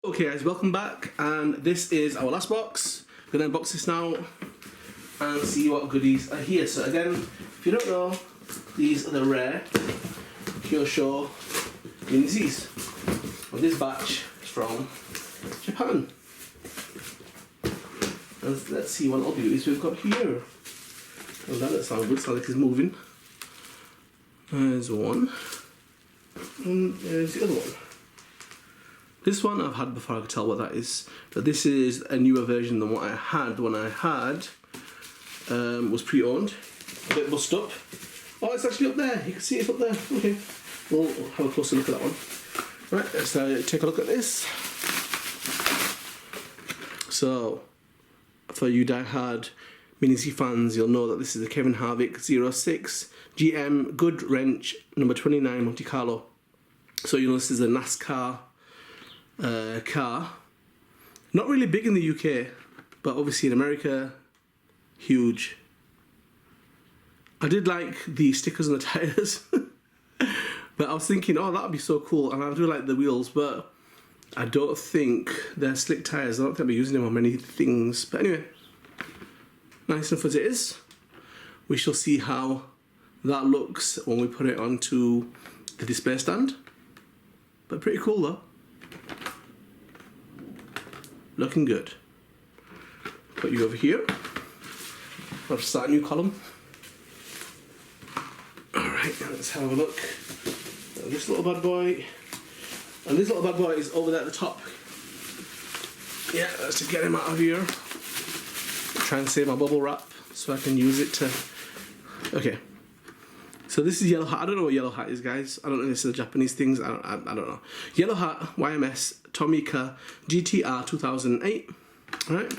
Okay guys, welcome back, and this is our last box. We're going to unbox this now and see what goodies are here. So again, if you don't know, these are the rare Kyosho Mini Z's. And this batch is from Japan. And let's see what all beauties we've got here. Well, that doesn't sound good, sounds like it's moving. There's one, and there's the other one. This one I've had before, I can tell what that is, but this is a newer version than what I had. The one I had was pre-owned, a bit bust up. Oh, it's actually up there, you can see it's up there. Okay, we'll have a closer look at that one. Right, let's take a look at this. So, for you die-hard Mini Z fans, you'll know that this is a Kevin Harvick 06 GM Good Wrench number 29 Monte Carlo. So you know this is a NASCAR car. Not really big in the UK, but obviously in America, huge. I did like the stickers on the tyres, but I was thinking, oh, that'd be so cool, and I do like the wheels, but I don't think they're slick tyres. I don't think I'll be using them on many things. But anyway, nice enough as it is. We shall see how that looks when we put it onto the display stand. But pretty cool though. Looking good. Put you over here. I'll start a new column. Alright, let's have a look at this little bad boy. And this little bad boy is over there at the top. Yeah, let's just get him out of here. Try and save my bubble wrap so I can use it to... Okay. So this is Yellow Hat. I don't know what Yellow Hat is, guys. I don't know if this is the Japanese things. I don't know. Yellow Hat YMS Tomica GTR 2008. Alright.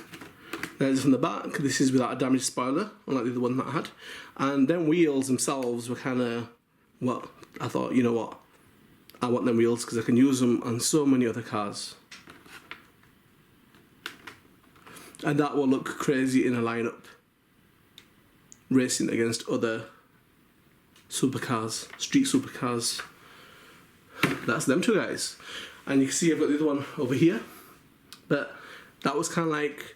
There's from the back. This is without a damaged spoiler, unlike the other one that I had. And then wheels themselves were kind of... Well, I thought, you know what? I want them wheels because I can use them on so many other cars. And that will look crazy in a lineup. Racing against other supercars, street supercars. That's them two guys. And you can see I've got the other one over here. But that was kind of like,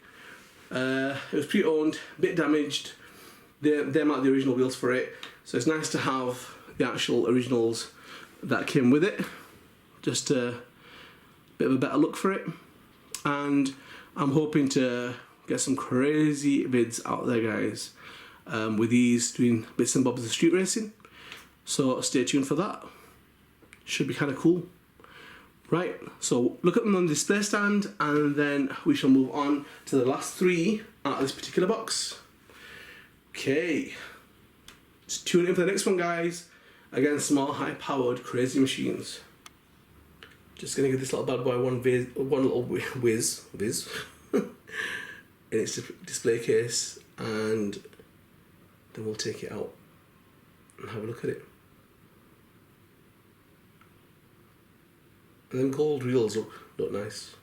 it was pre-owned, a bit damaged. They're not the original wheels for it. So it's nice to have the actual originals that came with it. Just a bit of a better look for it. And I'm hoping to get some crazy vids out there, guys, with these doing bits and bobs of street racing. So stay tuned for that. Should be kind of cool. Right, so look at them on the display stand, and then we shall move on to the last three out of this particular box. Okay, just tune in for the next one, guys. Again, small, high-powered, crazy machines. Just gonna give this little bad boy one little whiz in its display case, and then we'll take it out and have a look at it. And then gold wheels look nice.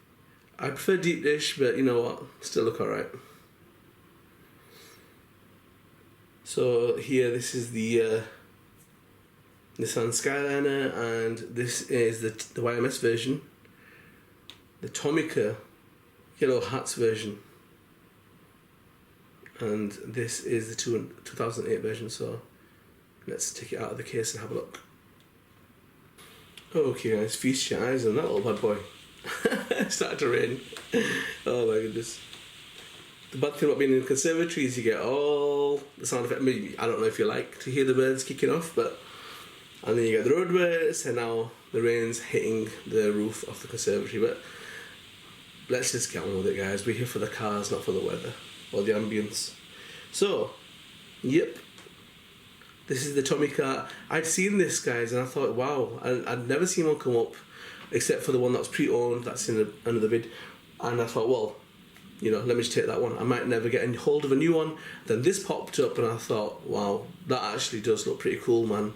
I prefer deep dish, but you know what, still look alright. So here, this is the Nissan Skyline, and this is the YMS version, the Tomica Yellow Hats version, and this is the 2008 version. So let's take it out of the case and have a look. Okay guys, feast your eyes on that little bad boy. It started to rain. Oh my goodness. The bad thing about being in the conservatory is you get all the sound effect. Maybe, I don't know if you like to hear the birds kicking off, but... And then you get the roadways, and now the rain's hitting the roof of the conservatory. But let's just get on with it, guys. We're here for the cars, not for the weather or the ambience. So, yep. This is the Tomica. I'd seen this, guys, and I thought, wow, I'd never seen one come up, except for the one that's pre-owned, that's in another vid. And I thought, well, you know, let me just take that one. I might never get hold of a new one. Then this popped up, and I thought, wow, that actually does look pretty cool, man.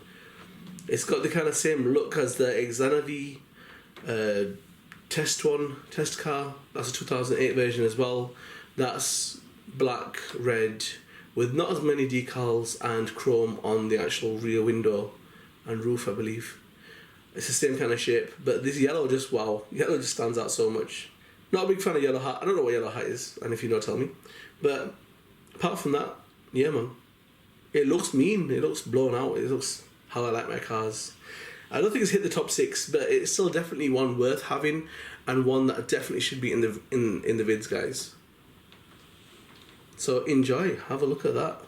It's got the kind of same look as the Xanavi test car. That's a 2008 version as well. That's black, red, with not as many decals and chrome on the actual rear window and roof, I believe. It's the same kind of shape, but this yellow just, wow, yellow just stands out so much. Not a big fan of yellow hat. I don't know what yellow hat is, and if you know, tell me. But apart from that, yeah, man. It looks mean. It looks blown out. It looks how I like my cars. I don't think it's hit the top 6, but it's still definitely one worth having, and one that definitely should be in the vids, guys. So enjoy. Have a look at that.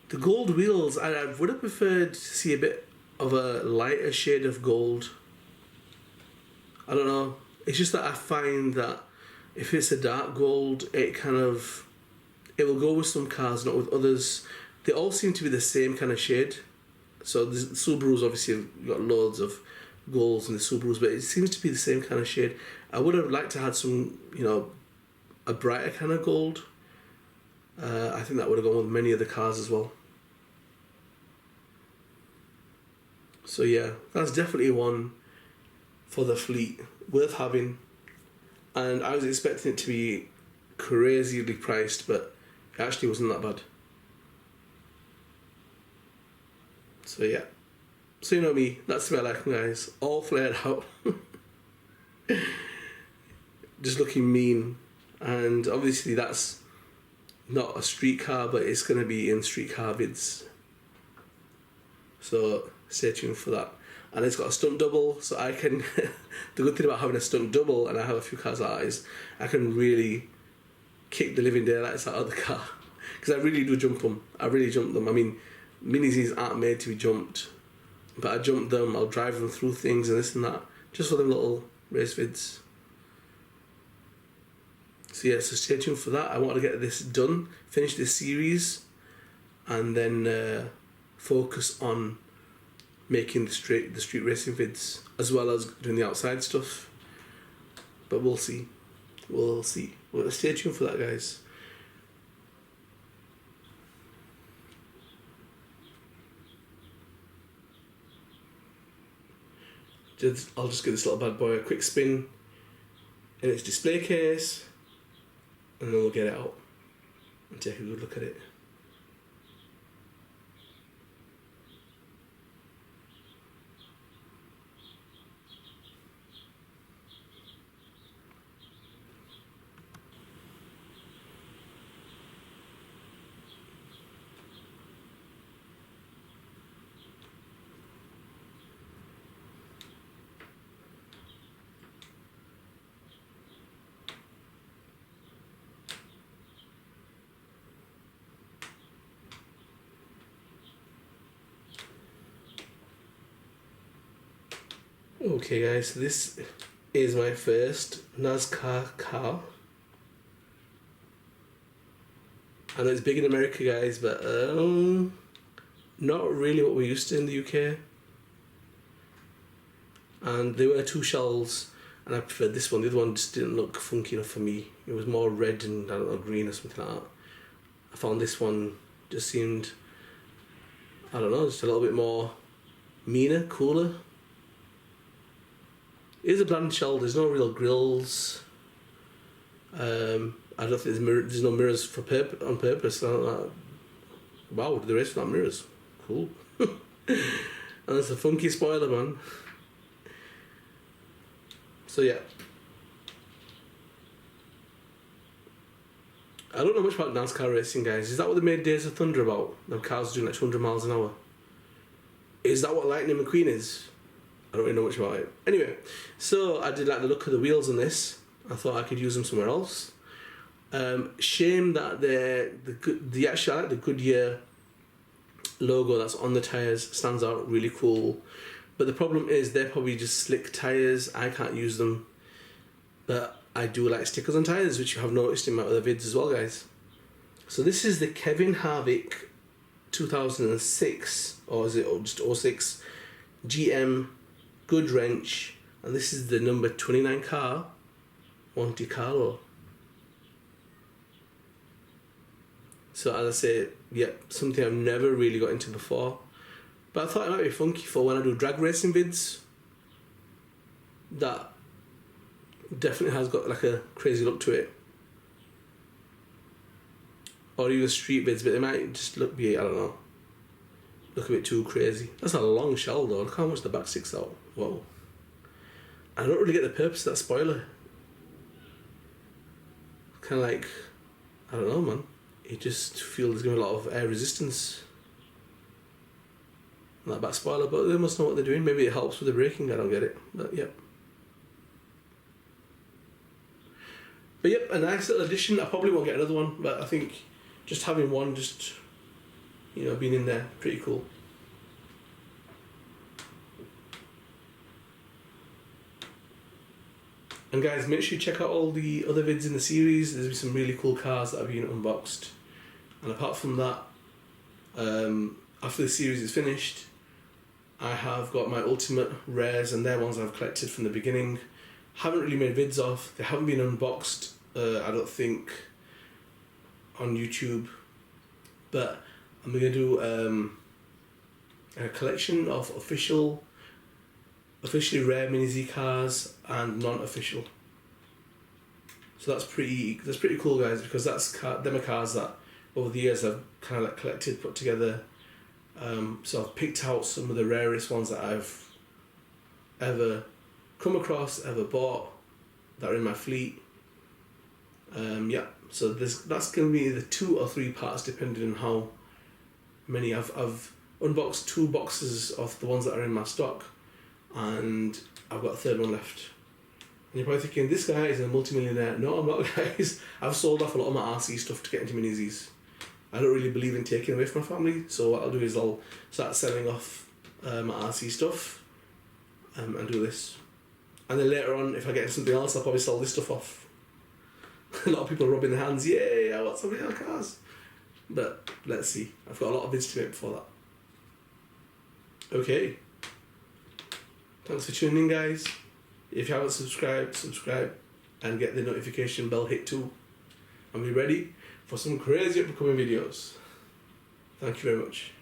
The gold wheels, I would have preferred to see a bit of a lighter shade of gold. I don't know. It's just that I find that if it's a dark gold, it will go with some cars, not with others. They all seem to be the same kind of shade. So the Subarus obviously have got loads of golds in the Subarus, but it seems to be the same kind of shade. I would have liked to have some, you know, a brighter kind of gold. I think that would have gone with many of the cars as well. So yeah, that's definitely one for the fleet, worth having. And I was expecting it to be crazily priced, but it actually wasn't that bad. So yeah, so you know me, that's the way I like them, guys, all flared out. Just looking mean. And obviously that's not a street car, but it's going to be in street car vids. So stay tuned for that. And it's got a stunt double, so I can the good thing about having a stunt double, and I have a few cars like that, is I can really kick the living daylights out of the car, because I really do jump them. I really jump them. I mean, Mini Zs aren't made to be jumped, but I jump them. I'll drive them through things and this and that, just for them little race vids. So yeah, so stay tuned for that. I want to get this done, finish this series, and then focus on making the street racing vids, as well as doing the outside stuff. But we'll see. We'll see. Well, stay tuned for that, guys. I'll just give this little bad boy a quick spin in its display case, and then we'll get it out and take a good look at it. Okay guys, so this is my first NASCAR car. I know it's big in America, guys, but not really what we're used to in the UK. And there were two shells, and I preferred this one. The other one just didn't look funky enough for me. It was more red and, I don't know, green or something like that. I found this one just seemed, I don't know, just a little bit more meaner, cooler. It is a bland shell. There's no real grills. I don't think there's no mirrors on purpose. Wow, there is not mirrors. Cool. And it's a funky spoiler, man. So yeah. I don't know much about NASCAR racing, guys. Is that what they made Days of Thunder about? The cars doing like 200 miles an hour. Is that what Lightning McQueen is? I don't really know much about it. Anyway, so I did like the look of the wheels on this. I thought I could use them somewhere else. Shame that I like the Goodyear logo that's on the tyres, stands out really cool. But the problem is they're probably just slick tyres. I can't use them. But I do like stickers on tyres, which you have noticed in my other vids as well, guys. So this is the Kevin Harvick 2006, or is it just 06, GM Good Wrench, and this is the number 29 car, Monte Carlo. So as I say, yeah, something I've never really got into before, but I thought it might be funky for when I do drag racing vids. That definitely has got like a crazy look to it, or even street vids, but they might just look look a bit too crazy. That's a long shell though. Look how much the back sticks out. Whoa. I don't really get the purpose of that spoiler. Kind of like, I don't know, man. You just feel there's going to be a lot of air resistance on that back spoiler, but they must know what they're doing. Maybe it helps with the braking. I don't get it, but yep. But yep, a nice little addition. I probably won't get another one, but I think just having one, just, you know, being in there, pretty cool. And guys, make sure you check out all the other vids in the series. There's some really cool cars that have been unboxed. And apart from that, after the series is finished, I have got my ultimate rares, and they're ones I've collected from the beginning. Haven't really made vids of. They haven't been unboxed, I don't think, on YouTube. But I'm going to do a collection of officially rare Mini Z cars and non-official. So that's pretty cool, guys, because them are cars that over the years I've kind of like collected, put together. So I've picked out some of the rarest ones that I've ever come across, ever bought, that are in my fleet. Yeah, so that's going to be either 2 or 3 parts depending on how many. I've unboxed 2 boxes of the ones that are in my stock, and I've got a 3rd one left. And you're probably thinking, this guy is a multimillionaire. No, I'm not, guys. I've sold off a lot of my RC stuff to get into Mini Zs. I don't really believe in taking away from my family, so what I'll do is I'll start selling off my RC stuff and do this. And then later on, if I get something else, I'll probably sell this stuff off. A lot of people are rubbing their hands, yay, I want some real cars. But let's see. I've got a lot of vids to make before that. Okay. Thanks for tuning in, guys. If you haven't subscribed, subscribe and get the notification bell hit too. And be ready for some crazy upcoming videos. Thank you very much.